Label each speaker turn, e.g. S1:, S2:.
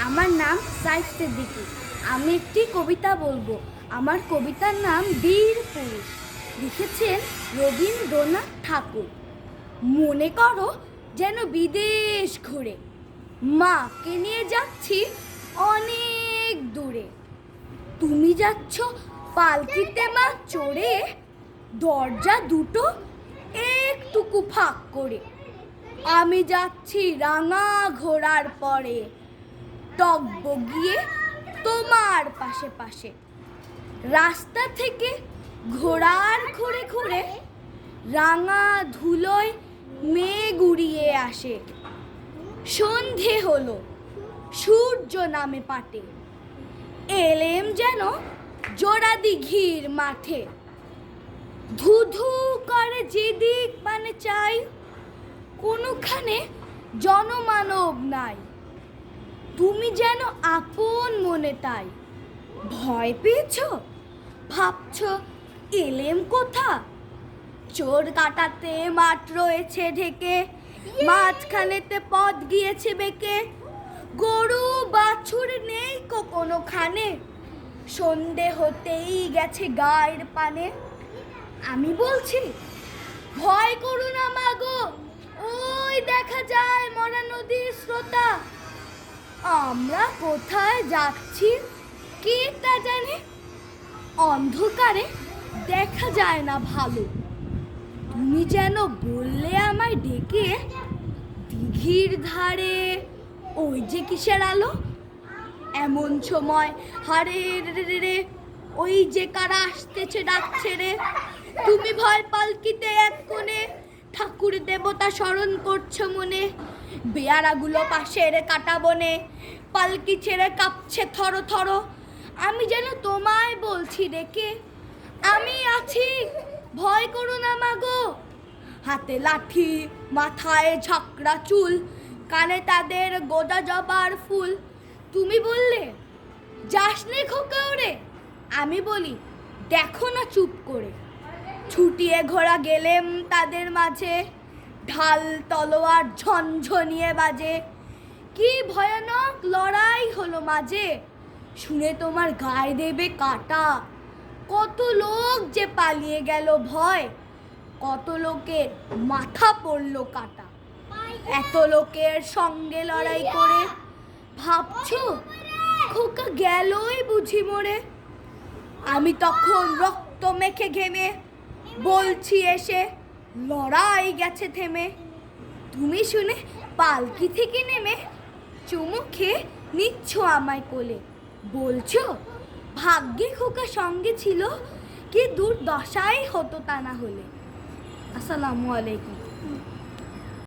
S1: আমার নাম সাইফ সিদ্দিকী। আমি একটি কবিতা বলবো। আমার কবিতার নাম বীর পুরুষ। লিখেছেন রবীন্দ্রনাথ ঠাকুর। মনে করো যেন বিদেশ ঘুরে মাকে নিয়ে যাচ্ছি অনেক দূরে। তুমি যাচ্ছ পালকিতে মা চড়ে, দরজা দুটো একটুকু ফাঁক করে। আমি যাচ্ছি রাঙা ঘোড়ার পরে, টগবগিয়ে তোমার পাশে পাশে। রাস্তা থেকে ঘোড়ার ঘুরে ঘুরে রাঙা ধুলোয় মেঘ উড়িয়ে আসে। সন্ধে হলো, সূর্য নামে পাটে, এলেম যেন জোড়া দিঘির মাঠে। ধুধু করে যেদিক মানে চাই, কোনোখানে জনমানব নাই। তুমি যেন আপন মনে তাই। ভয় পেয়েছ, ভাবছ এলেম কোথা? চোর কাটাতে মাঠ রয়েছে ঢেকে, মাঝখানেতে পথ গিয়েছে বেঁকে। গরু বাছুর নেই কোনোখানে, সন্ধে হতেই গেছে গায়ের পানে। আমি বলছি ভয় করো না মাগো, ওই দেখা যায় মরা নদীর স্রোতা। আমরা কোথায় যাচ্ছি কে তা জানে, অন্ধকারে দেখা যায় না ভালো। তুমি যেন বললে আমায় ডেকে, দিঘির ধারে ওই যে কিসের আলো। এমন সময় হারে রে, ওই যে কারা আসতেছে ডাকছে রে। তুমি ভয় পালকিতে এক কোণে, ঠাকুর দেবতা স্মরণ করছো মনে। বেয়ারাগুলো পাশের কাটা বনে, পালকি ছেড়ে কাঁপছে থর থর। আমি যেন তোমায় বলছি ডেকে, আমি আছি, ভয় করো না মাগো। হাতে লাঠি, মাথায় ঝাঁকড়া চুল, কানে তাদের গোদা জবার ফুল। তুমি বললে যাস নে খোকা ওরে, আমি বলি দেখো না চুপ করে। ছুটিয়ে ঘোড়া গেলেম তাদের মাঝে, ঢাল তলোয়ার ঝনঝনিয়ে বাজে। কি ভয়ানক লড়াই হলো মাঝে, শুনে তোমার গায়ে দেবে কাটা। কত লোক যে পালিয়ে গেল ভয়, কত লোকের মাথা পড়লো কাটা। এত লোকের সঙ্গে লড়াই করে ভাবছো খোকা গেলই বুঝি মরে। আমি তখন রক্ত মেখে ঘেমে বলছি এসে, লড়াই গেছে থেমে। তুমি শুনে পালকি থেকে নেমে চুমু খেয়ে নিচ্ছ আমায় কোলে। বলছো ভাগ্যে খোকা সঙ্গে ছিল, কি দুর্দশাই হতো তা না হলে। আসসালামু আলাইকুম।